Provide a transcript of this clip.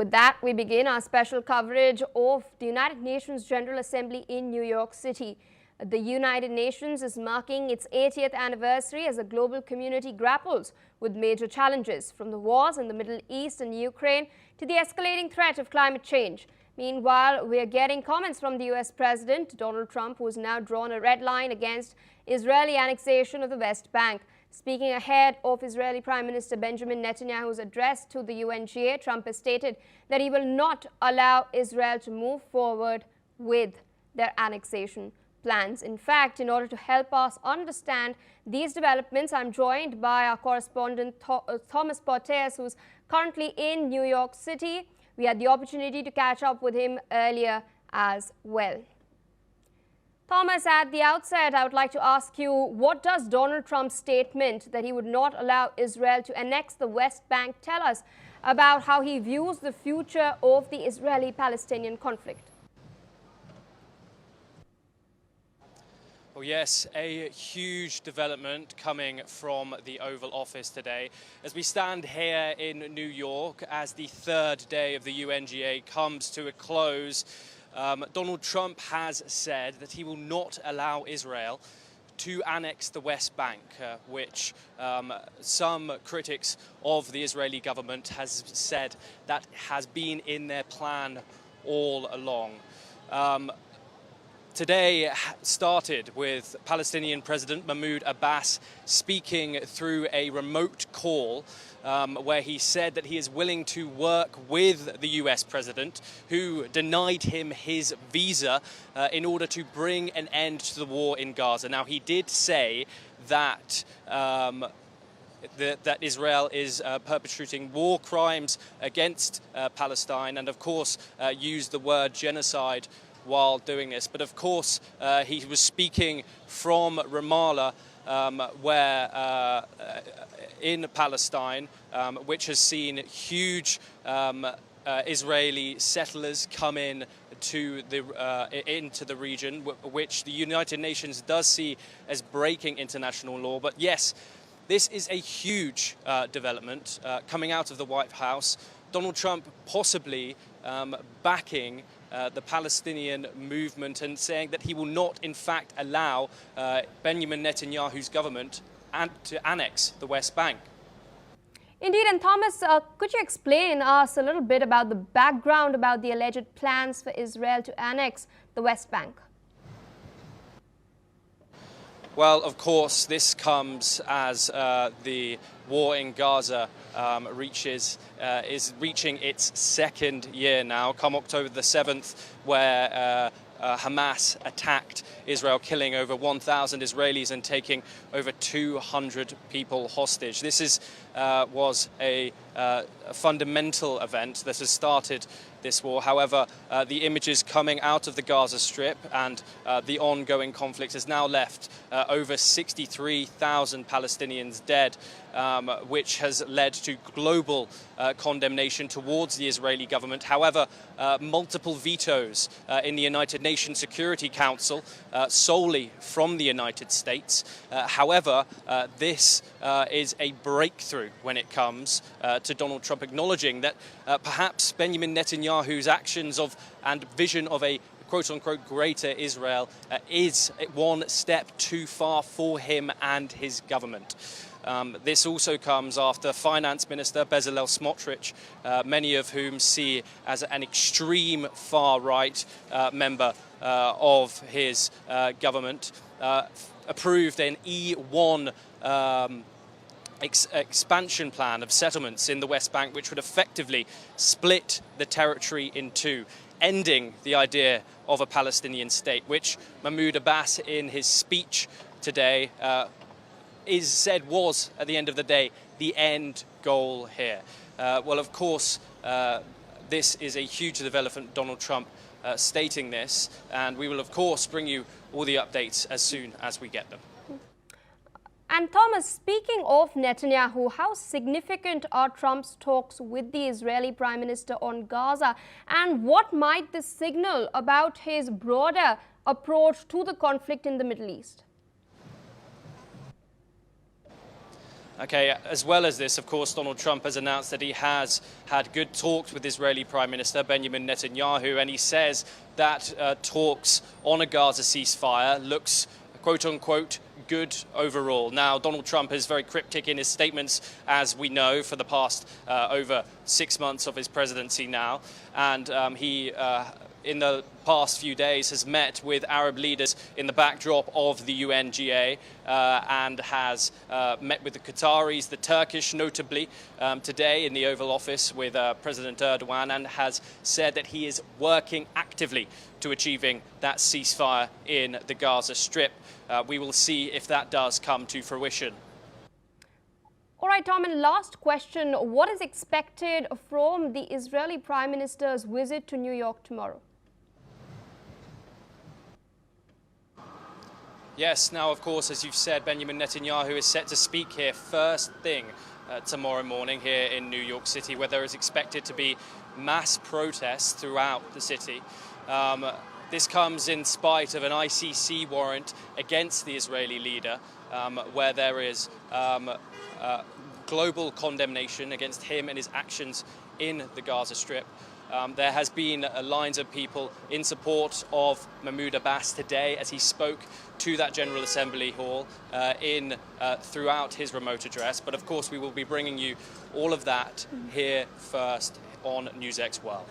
With that, we begin our special coverage of the United Nations General Assembly in New York City. The United Nations is marking its 80th anniversary as the global community grapples with major challenges, from the wars in the Middle East and Ukraine to the escalating threat of climate change. Meanwhile, we are getting comments from the US President Donald Trump, who has now drawn a red line against Israeli annexation of the West Bank. Speaking ahead of Israeli Prime Minister Benjamin Netanyahu's address to the UNGA, Trump has stated that he will not allow Israel to move forward with their annexation plans. In fact, in order to help us understand these developments, I'm joined by our correspondent Thomas Portes, who's currently in New York City. We had the opportunity to catch up with him earlier as well. Thomas, at the outset, I would like to ask you, what does Donald Trump's statement that he would not allow Israel to annex the West Bank tell us about how he views the future of the Israeli-Palestinian conflict? Well, yes, a huge development coming from the Oval Office today. As we stand here in New York, as the third day of the UNGA comes to a close, Donald Trump has said that he will not allow Israel to annex the West Bank, which some critics of the Israeli government has said that has been in their plan all along. Today started with Palestinian President Mahmoud Abbas speaking through a remote call where he said that he is willing to work with the US president, who denied him his visa in order to bring an end to the war in Gaza. Now, he did say that that Israel is perpetrating war crimes against Palestine, and of course used the word genocide while doing this. But of course, he was speaking from Ramallah, where in Palestine, which has seen huge Israeli settlers come in to into the region, which the United Nations does see as breaking international law. But yes, this is a huge development coming out of the White House. Donald Trump possibly backing the Palestinian movement and saying that he will not, in fact, allow Benjamin Netanyahu's government to annex the West Bank. Indeed, and Thomas, could you explain us a little bit about the background about the alleged plans for Israel to annex the West Bank? Well, of course, this comes as the war in Gaza is reaching its second year now, come October the 7th, where Hamas attacked Israel, killing over 1,000 Israelis and taking over 200 people hostage. This was a fundamental event that has started this war. However, the images coming out of the Gaza Strip and the ongoing conflict has now left over 63,000 Palestinians dead, which has led to global condemnation towards the Israeli government. However, multiple vetoes in the United Nations Security Council solely from the United States. However, this is a breakthrough when it comes to Donald Trump acknowledging that perhaps Benjamin Netanyahu's actions and vision of a quote-unquote greater Israel is one step too far for him and his government. This also comes after Finance Minister Bezalel Smotrich, many of whom see as an extreme far-right member of his government, approved an E1 expansion plan of settlements in the West Bank, which would effectively split the territory in two, ending the idea of a Palestinian state, which Mahmoud Abbas in his speech today said was, at the end of the day, the end goal here. Well, of course, this is a huge development, Donald Trump stating this, and we will, of course, bring you all the updates as soon as we get them. And Thomas, speaking of Netanyahu, how significant are Trump's talks with the Israeli Prime Minister on Gaza, and what might this signal about his broader approach to the conflict in the Middle East? Okay, as well as this, of course, Donald Trump has announced that he has had good talks with Israeli Prime Minister Benjamin Netanyahu, and he says that talks on a Gaza ceasefire looks, quote-unquote, good overall. Now, Donald Trump is very cryptic in his statements, as we know, for the past over 6 months of his presidency now, and he in the past few days has met with Arab leaders in the backdrop of the UNGA and has met with the Qataris, the Turkish notably, today in the Oval Office with President Erdogan, and has said that he is working actively to achieving that ceasefire in the Gaza Strip. We will see if that does come to fruition. All right, Tom, and last question. What is expected from the Israeli Prime Minister's visit to New York tomorrow? Yes, now, of course, as you've said, Benjamin Netanyahu is set to speak here first thing tomorrow morning here in New York City, where there is expected to be mass protests throughout the city. This comes in spite of an ICC warrant against the Israeli leader, where there is global condemnation against him and his actions in the Gaza Strip. There has been lines of people in support of Mahmoud Abbas today as he spoke to that General Assembly hall throughout his remote address. But of course, we will be bringing you all of that here first on NewsX World.